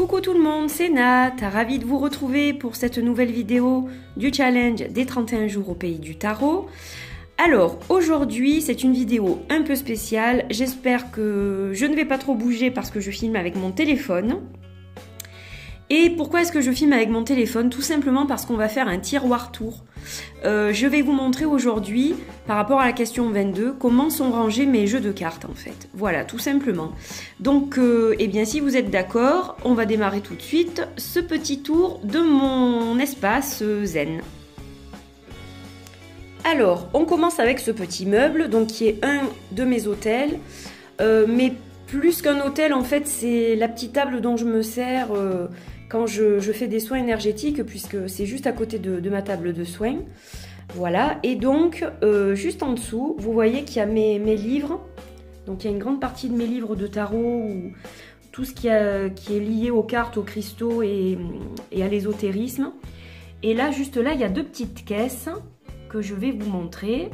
Coucou tout le monde, c'est Nat, ravie de vous retrouver pour cette nouvelle vidéo du challenge des 31 jours au pays du tarot. Alors aujourd'hui c'est une vidéo un peu spéciale, j'espère que je ne vais pas trop bouger parce que je filme avec mon téléphone. Et pourquoi est-ce que je filme avec mon téléphone? Tout simplement parce qu'on va faire un tiroir tour. Je vais vous montrer aujourd'hui, par rapport à la question 22, comment sont rangés mes jeux de cartes en fait. Voilà, tout simplement. Donc, eh bien, si vous êtes d'accord, on va démarrer tout de suite ce petit tour de mon espace zen. Alors, on commence avec ce petit meuble, donc qui est un de mes hôtels, mais plus qu'un hôtel, en fait, c'est la petite table dont je me sers quand je fais des soins énergétiques, puisque c'est juste à côté de ma table de soins. Voilà, et donc, juste en dessous, vous voyez qu'il y a mes livres. Donc, il y a une grande partie de mes livres de tarot, ou tout ce qui est lié aux cartes, aux cristaux et à l'ésotérisme. Et là, juste là, il y a deux petites caisses que je vais vous montrer.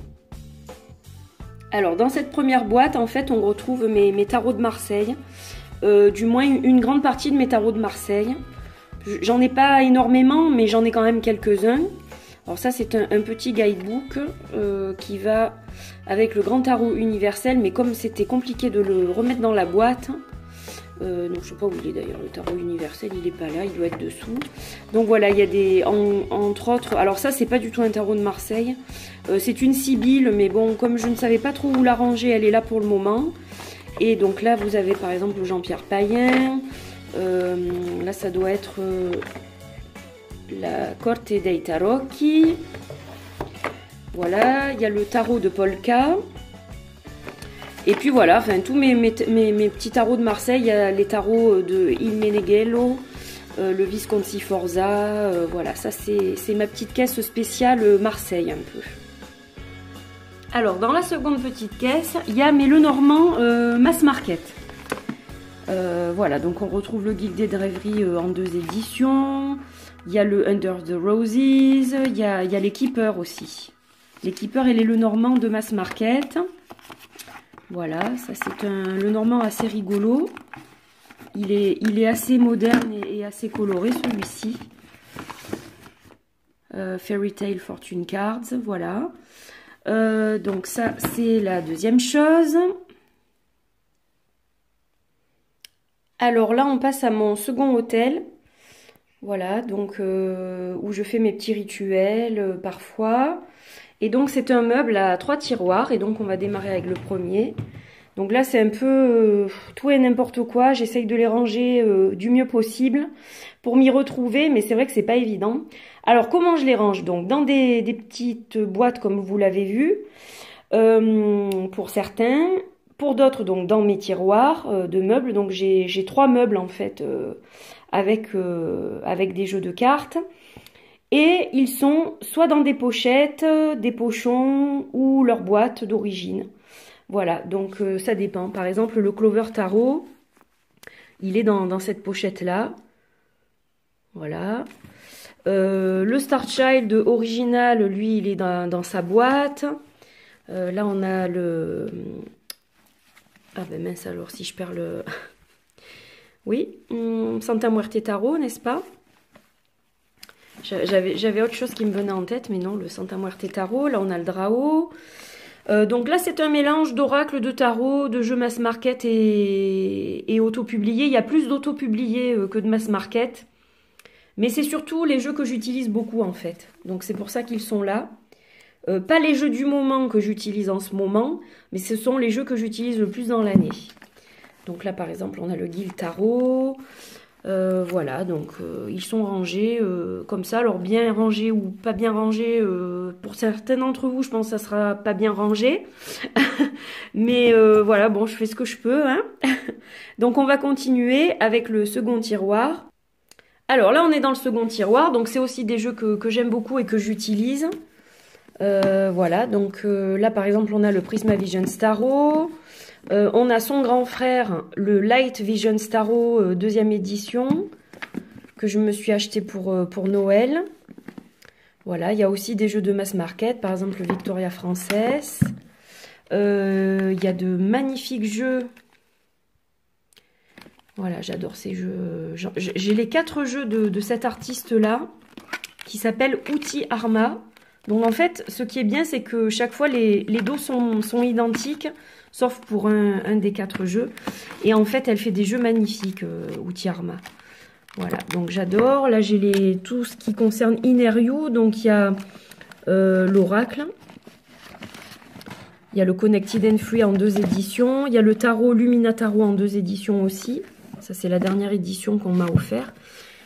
Alors, dans cette première boîte, en fait, on retrouve mes tarots de Marseille. Du moins, une grande partie de mes tarots de Marseille. J'en ai pas énormément, mais j'en ai quand même quelques-uns. Alors ça, c'est un petit guidebook qui va avec le grand tarot universel, mais comme c'était compliqué de le remettre dans la boîte, donc je sais pas où il est d'ailleurs, le tarot universel, il est pas là, il doit être dessous. Donc voilà, il y a des, entre autres, alors ça, c'est pas du tout un tarot de Marseille, c'est une Sibylle, mais bon, comme je ne savais pas trop où la ranger, elle est là pour le moment. Et donc là, vous avez par exemple Jean-Pierre Payen. Là, ça doit être la Corte dei Tarocchi. Voilà, il y a le tarot de Polka. Et puis voilà, enfin, tous mes petits tarots de Marseille. Il y a les tarots de Il Meneghello, le Visconti Forza. Voilà, ça, c'est ma petite caisse spéciale Marseille, un peu. Alors, dans la seconde petite caisse, il y a mes Lenormand Mass Market. Voilà, donc on retrouve le Guide des rêveries en 2 éditions. Il y a le Under the Roses. Il y a les Keepers aussi. Les Keepers et les Lenormand de Mass Market. Voilà, ça c'est un Lenormand assez rigolo. Il est assez moderne et assez coloré celui-ci. Fairy Tale Fortune Cards, voilà. Donc ça c'est la deuxième chose. Alors là on passe à mon second hôtel, voilà, donc où je fais mes petits rituels parfois. Et donc c'est un meuble à 3 tiroirs et donc on va démarrer avec le premier. Donc là c'est un peu tout et n'importe quoi, j'essaye de les ranger du mieux possible pour m'y retrouver, mais c'est vrai que c'est pas évident. Alors comment je les range? Donc dans des petites boîtes comme vous l'avez vu, pour certains. Pour d'autres, donc dans mes tiroirs de meubles, donc j'ai 3 meubles en fait avec des jeux de cartes. Et ils sont soit dans des pochettes, des pochons ou leur boîte d'origine. Voilà, donc ça dépend. Par exemple, le Clover Tarot, il est dans cette pochette-là. Voilà. Le Star Child original, lui, il est dans sa boîte. Là, on a le... Ah ben mince alors, si je perds le... Oui, Santa Muerte Tarot, n'est-ce pas? J'avais autre chose qui me venait en tête, mais non, le Santa Muerte Tarot. Là, on a le Drao. Donc là, c'est un mélange d'oracle, de tarot, de jeux mass market et auto-publiés. Il y a plus d'auto-publiés que de mass market. Mais c'est surtout les jeux que j'utilise beaucoup, en fait. Donc c'est pour ça qu'ils sont là. Pas les jeux du moment que j'utilise en ce moment, mais ce sont les jeux que j'utilise le plus dans l'année. Donc là, par exemple, on a le Guild Tarot. Voilà, donc ils sont rangés comme ça. Alors bien rangés ou pas bien rangés, pour certains d'entre vous, je pense que ça sera pas bien rangé. Mais voilà, bon, je fais ce que je peux, hein. Donc on va continuer avec le second tiroir. Alors là, on est dans le second tiroir, donc c'est aussi des jeux que j'aime beaucoup et que j'utilise. Voilà, donc là par exemple on a le Prisma Vision Tarot, on a son grand frère, le Light Vision Tarot 2e édition, que je me suis acheté pour Noël. Voilà, il y a aussi des jeux de mass market, par exemple le Victoria Française. Il y a de magnifiques jeux Voilà, j'adore ces jeux. J'ai les 4 jeux de cet artiste-là, qui s'appelle Outil Arma. Donc en fait, ce qui est bien, c'est que chaque fois, les dos sont identiques, sauf pour un des 4 jeux. Et en fait, elle fait des jeux magnifiques, Outil Arma. Voilà, donc j'adore. Là, j'ai tout ce qui concerne Inner You. Donc il y a l'Oracle. Il y a le Connected and Free en 2 éditions. Il y a le Tarot Lumina Tarot en 2 éditions aussi. Ça, c'est la dernière édition qu'on m'a offert.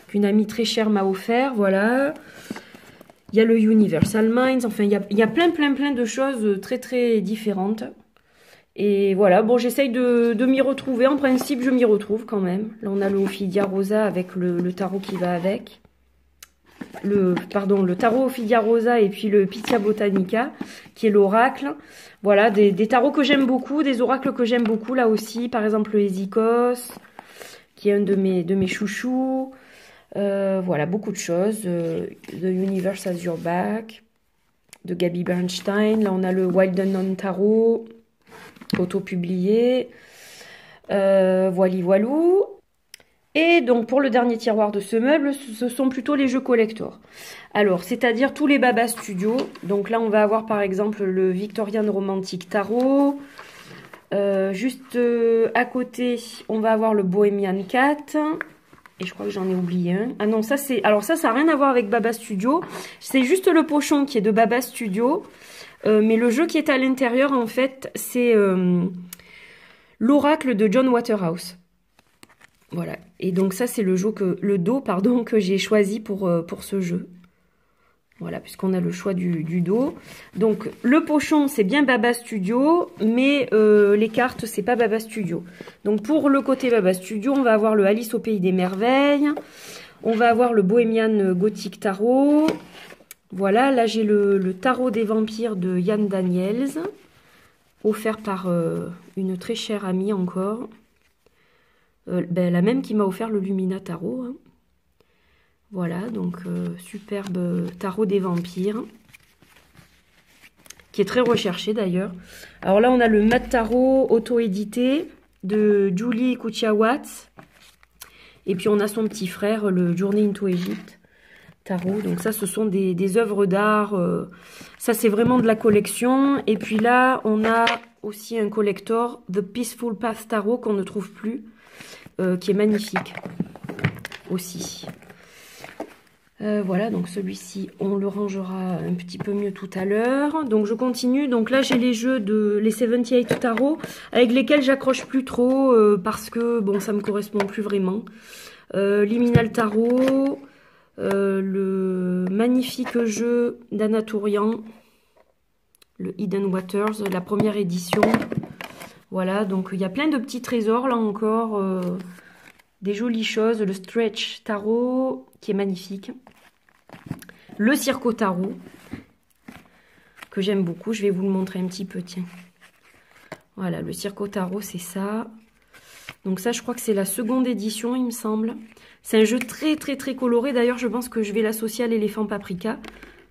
Qu'une amie très chère m'a offert. Voilà. Il y a le Universal Minds. Enfin, il y a plein de choses très, très différentes. Et voilà. Bon, j'essaye de m'y retrouver. En principe, je m'y retrouve quand même. Là, on a le Ophidia Rosa avec le tarot qui va avec. Le tarot Ophidia Rosa et puis le Pythia Botanica, qui est l'oracle. Voilà, des tarots que j'aime beaucoup, des oracles que j'aime beaucoup là aussi. Par exemple, le Hézikos, qui est un de mes chouchous. Voilà, beaucoup de choses. The Universe Has Your Back, de Gaby Bernstein. Là, on a le Wild Unknown Tarot, auto-publié. Voilou. Et donc, pour le dernier tiroir de ce meuble, ce sont plutôt les jeux collector. Alors, c'est-à-dire tous les Baba Studio. Donc là, on va avoir par exemple le Victorian Romantic Tarot. Juste à côté, on va avoir le Bohemian Cat. Et je crois que j'en ai oublié un. Ah non, ça c'est... Alors ça n'a rien à voir avec Baba Studio. C'est juste le pochon qui est de Baba Studio. Mais le jeu qui est à l'intérieur, en fait, c'est l'oracle de John Waterhouse. Voilà. Et donc ça, c'est le dos que j'ai choisi pour ce jeu. Voilà, puisqu'on a le choix du dos. Donc, le pochon, c'est bien Baba Studio, mais les cartes, c'est pas Baba Studio. Donc, pour le côté Baba Studio, on va avoir le Alice au Pays des Merveilles. On va avoir le Bohemian Gothic Tarot. Voilà, là, j'ai le Tarot des Vampires de Yann Daniels, offert par une très chère amie encore. La même qui m'a offert le Lumina Tarot. Hein. Voilà, donc superbe tarot des vampires, qui est très recherché d'ailleurs. Alors là, on a le Mat Tarot auto-édité de Julie Kuchiawatz. Et puis on a son petit frère, le Journey into Egypt Tarot. Donc ça, ce sont des œuvres d'art. Ça, c'est vraiment de la collection. Et puis là, on a aussi un collector, The Peaceful Path Tarot, qu'on ne trouve plus, qui est magnifique aussi. Voilà, donc celui-ci, on le rangera un petit peu mieux tout à l'heure. Donc je continue. Donc là, j'ai les jeux les 78 Tarot, avec lesquels j'accroche plus trop, parce que, bon, ça me correspond plus vraiment. Liminal Tarot, le magnifique jeu d'Anatolian, le Hidden Waters, la première édition. Voilà, donc il y a plein de petits trésors, là encore, des jolies choses. Le Stretch Tarot, qui est magnifique. Le Circo Tarot, que j'aime beaucoup. Je vais vous le montrer un petit peu, tiens. Voilà, le Circo Tarot, c'est ça. Donc ça, je crois que c'est la seconde édition, il me semble. C'est un jeu très, très, très coloré. D'ailleurs, je pense que je vais l'associer à l'éléphant paprika.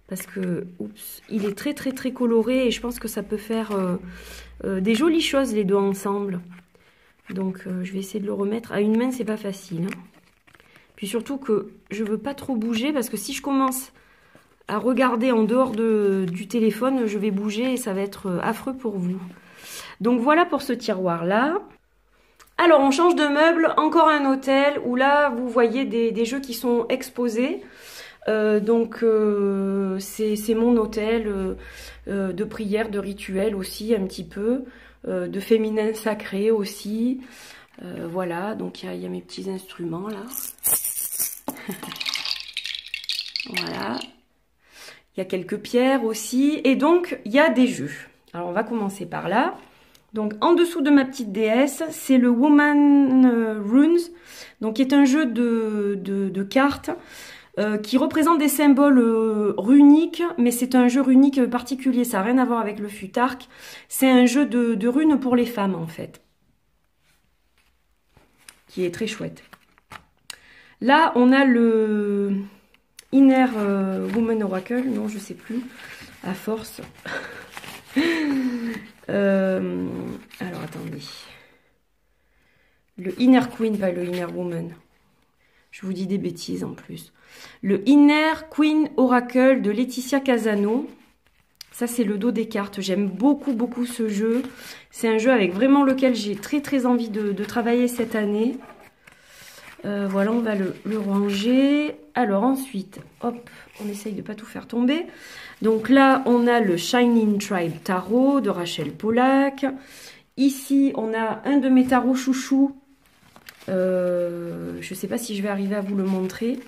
Parce que, oups, il est très, très, très coloré. Et je pense que ça peut faire des jolies choses, les deux ensemble. Donc, je vais essayer de le remettre. À une main, c'est pas facile. Hein. Puis surtout que je veux pas trop bouger. Parce que si je commence à regarder en dehors du téléphone, je vais bouger et ça va être affreux pour vous. Donc, voilà pour ce tiroir-là. Alors, on change de meuble. Encore un hôtel où là, vous voyez des jeux qui sont exposés. Donc, c'est mon hôtel de prière, de rituel aussi, un petit peu. De féminin sacré aussi. Voilà, donc il y a mes petits instruments là. Voilà. Il y a quelques pierres aussi. Et donc, il y a des jeux. Alors, on va commencer par là. Donc, en dessous de ma petite déesse, c'est le Woman Runes. Donc, qui est un jeu de cartes qui représente des symboles runiques. Mais c'est un jeu runique particulier. Ça n'a rien à voir avec le Futark. C'est un jeu de runes pour les femmes, en fait. Qui est très chouette. Là, on a le Inner Woman Oracle. Non, je sais plus. À force. Alors, attendez. Le Inner Queen, pas le Inner Woman. Je vous dis des bêtises en plus. Le Inner Queen Oracle de Laetitia Casano. Ça, c'est le dos des cartes. J'aime beaucoup, beaucoup ce jeu. C'est un jeu avec vraiment lequel j'ai très, très envie de travailler cette année. Voilà, on va le ranger. Alors ensuite, hop, on essaye de ne pas tout faire tomber. Donc là, on a le Shining Tribe Tarot de Rachel Pollack. Ici, on a un de mes tarots chouchous. Je ne sais pas si je vais arriver à vous le montrer.